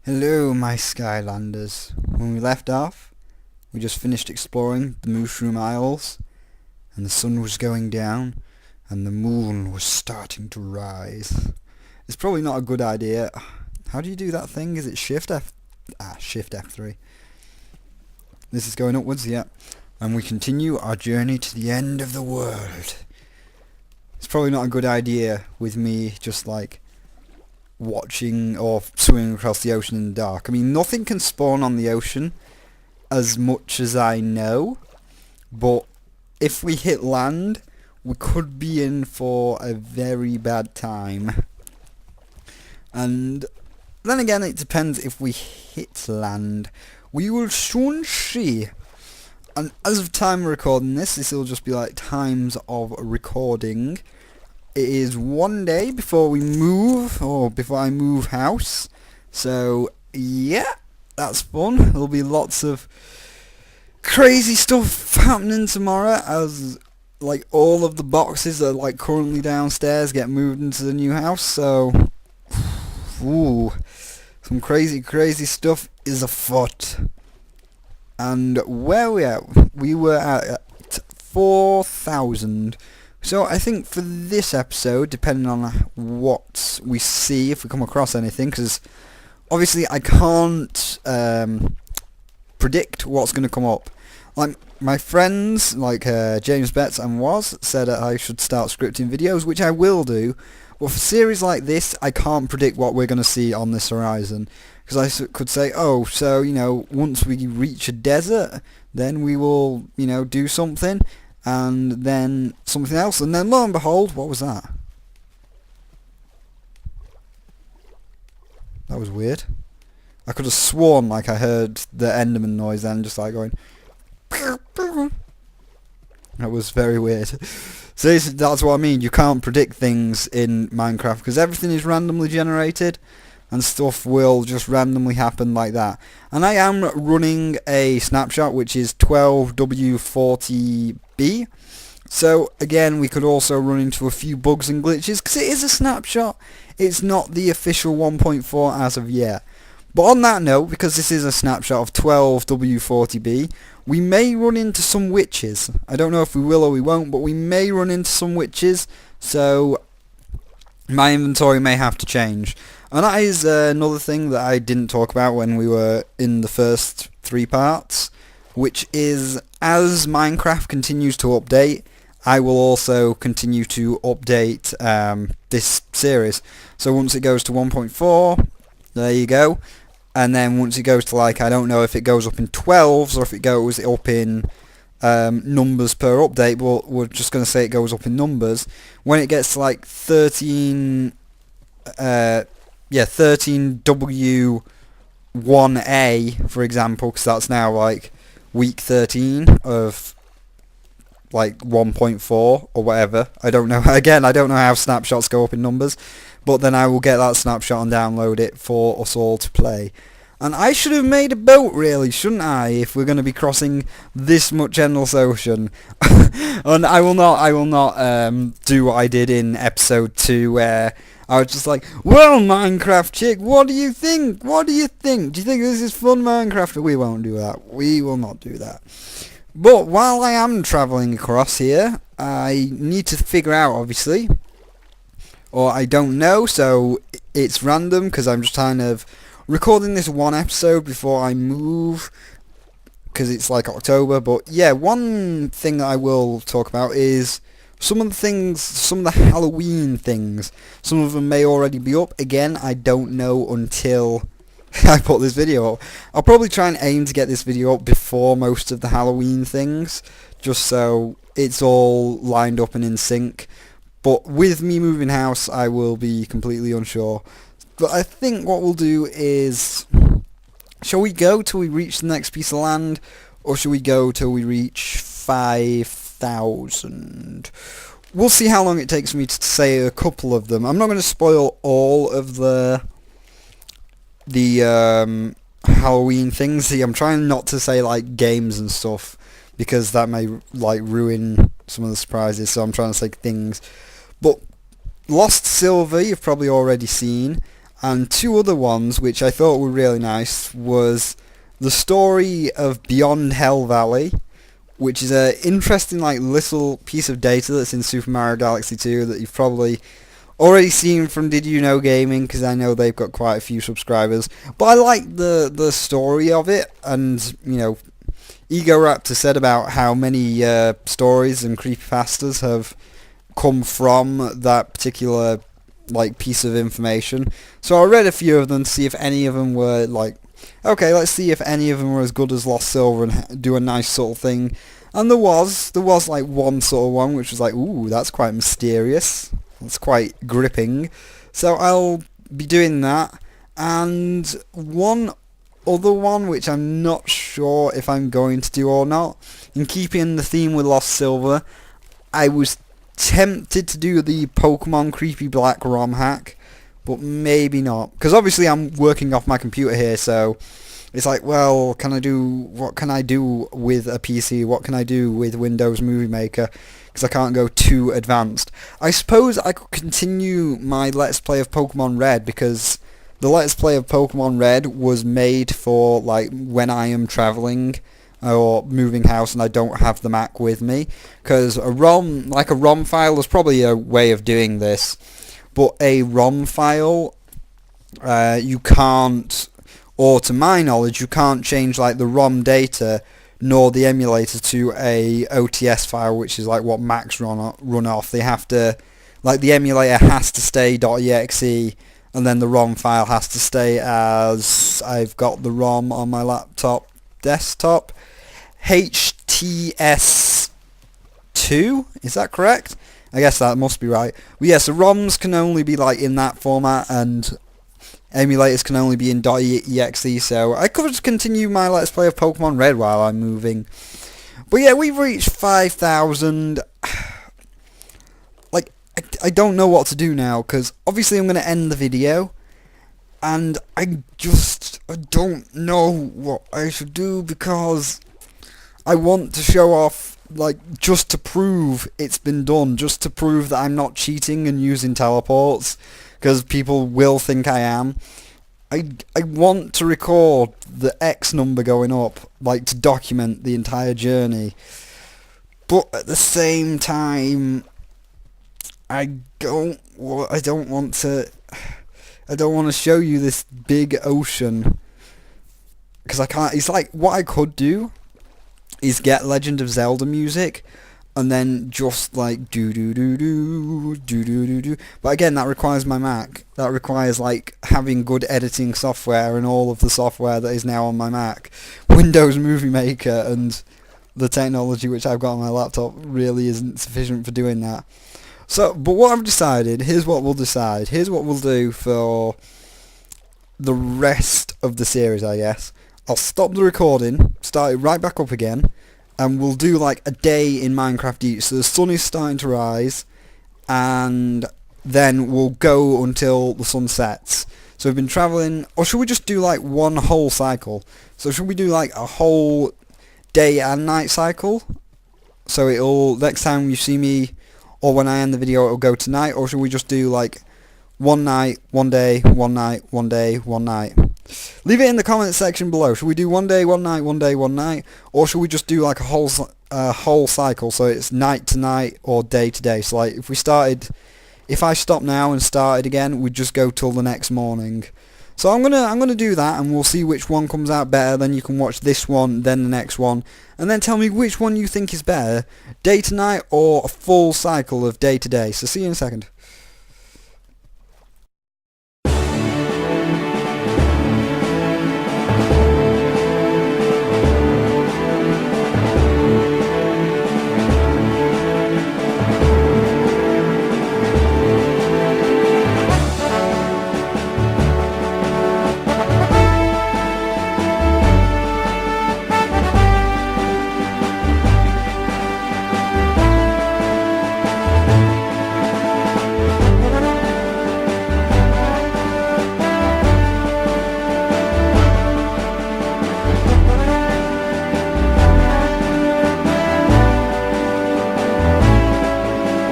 Hello, my Skylanders. When we left off, we just finished exploring the Mushroom Isles, and the sun was going down, and the moon was starting to rise. It's probably not a good idea. How do you do that thing? Is it Shift F? Shift F3. This is going upwards, yeah. And we continue our journey to the end of the world. It's probably not a good idea with me just like watching or swimming across the ocean in the dark. I mean, nothing can spawn on the ocean as much as I know, but if we hit land, we could be in for a very bad time. And then again, it depends if we hit land. We will soon see. And as of time of recording this will just be like times of recording. It is one day before we move, or before I move house. So, yeah, that's fun. There'll be lots of crazy stuff happening tomorrow as, like, all of the boxes that are, like, currently downstairs get moved into the new house. So, ooh, some crazy stuff is afoot. And where we at? We were at 4,000. So I think for this episode, depending on what we see, if we come across anything, because obviously I can't predict what's going to come up. Like my friends, like James Betts and Woz, said that I should start scripting videos, which I will do. But for series like this, I can't predict what we're going to see on this horizon. Because I could say, oh, so, once we reach a desert, then we will, do something. And then something else, and then lo and behold, what was that? That was weird. I could have sworn like I heard the Enderman noise then, just like going. That was very weird. So that's what I mean. You can't predict things in Minecraft because everything is randomly generated, and stuff will just randomly happen like that. And I am running a snapshot which is 12W40B. So again, we could also run into a few bugs and glitches because it is a snapshot. It's not the official 1.4 as of yet. But on that note, because this is a snapshot of 12W40B, we may run into some witches. I don't know if we will or we won't, but we may run into some witches. So my inventory may have to change. And that is another thing that I didn't talk about when we were in the first 3 parts, which is as Minecraft continues to update, I will also continue to update this series. So once it goes to 1.4, there you go. And then once it goes to, like, I don't know if it goes up in 12s or if it goes up in numbers per update, but we're just going to say it goes up in numbers. When it gets to like 13W1A, for example, because that's now like week 13 of like 1.4 or whatever. I don't know. Again, I don't know how snapshots go up in numbers, but then I will get that snapshot and download it for us all to play. And I should have made a boat, really, shouldn't I, if we're going to be crossing this much endless ocean. And I will not do what I did in episode 2, where I was just like, well, Minecraft chick, what do you think? What do you think? Do you think this is fun, Minecraft? We won't do that. We will not do that. But while I am travelling across here, I need to figure out, obviously, or I don't know, so it's random, because I'm just kind of recording this one episode before I move, because it's like October. But yeah, one thing that I will talk about is some of the Halloween things. Some of them may already be up. Again, I don't know until I put this video up. I'll probably try and aim to get this video up before most of the Halloween things, just so it's all lined up and in sync. But with me moving house, I will be completely unsure. But I think what we'll do is, shall we go till we reach the next piece of land, or shall we go till we reach 5,000? We'll see how long it takes me to say a couple of them. I'm not going to spoil all of the Halloween things. See, I'm trying not to say like games and stuff, because that may like ruin some of the surprises, so I'm trying to say things. But Lost Silver you've probably already seen. and two other ones which I thought were really nice was the story of Beyond Hell Valley, which is an interesting like little piece of data that's in Super Mario Galaxy 2 that you've probably already seen from Did You Know Gaming, because I know they've got quite a few subscribers. But I like the story of it, and you know, Egoraptor said about how many stories and creepypastas have come from that particular like piece of information. So I read a few of them to see if any of them were like, okay, let's see if any of them were as good as Lost Silver and do a nice sort of thing. And there was like one sort of one which was like, ooh, that's quite mysterious. It's quite gripping. So I'll be doing that. And one other one which I'm not sure if I'm going to do or not, in keeping the theme with Lost Silver, I was tempted to do the Pokemon Creepy Black ROM hack, but maybe not, because obviously I'm working off my computer here, so it's like, well, what can I do with a PC, what can I do with Windows Movie Maker, because I can't go too advanced. I suppose I could continue my Let's Play of Pokemon Red, because the Let's Play of Pokemon Red was made for like when I am travelling or moving house and I don't have the Mac with me, because a ROM file, there's probably a way of doing this, but a ROM file, you can't, or to my knowledge, you can't change like the ROM data nor the emulator to a OTS file, which is like what Macs run off. They have to, like the emulator has to stay .exe, and then the ROM file has to stay as, I've got the ROM on my laptop desktop, HTS2, is that correct? I guess that must be right. But yeah, so ROMs can only be like in that format, and emulators can only be in .exe, so I could just continue my Let's Play of Pokemon Red while I'm moving. But yeah, we've reached 5,000. Like, I don't know what to do now, because obviously I'm going to end the video, and I don't know what I should do, because I want to show off, like, just to prove it's been done, just to prove that I'm not cheating and using teleports, because people will think I am. I want to record the X number going up, like, to document the entire journey, but at the same time, I don't want to show you this big ocean, because I can't. It's like, what I could do is get Legend of Zelda music and then just like do do do do do do do do. But again, that requires my Mac. That requires like having good editing software and all of the software that is now on my Mac. Windows Movie Maker and the technology which I've got on my laptop really isn't sufficient for doing that. So, but what I've decided, here's what we'll decide. Here's what we'll do for the rest of the series, I guess. I'll stop the recording, start it right back up again, and we'll do like a day in Minecraft each. So the sun is starting to rise, and then we'll go until the sun sets. So we've been travelling, or should we just do like one whole cycle? So should we do like a whole day and night cycle? So it'll, next time you see me, or when I end the video, it'll go to night, or should we just do like one night, one day, one night, one day, one night? Leave it in the comments section below. Should we do one day, one night, one day, one night, or should we just do like a whole cycle, so it's night to night or day to day? So like if I stop now and started again, we'd just go till the next morning. So I'm gonna do that, and we'll see which one comes out better. Then you can watch this one, then the next one, and then tell me which one you think is better, day to night or a full cycle of day to day. So see you in a second.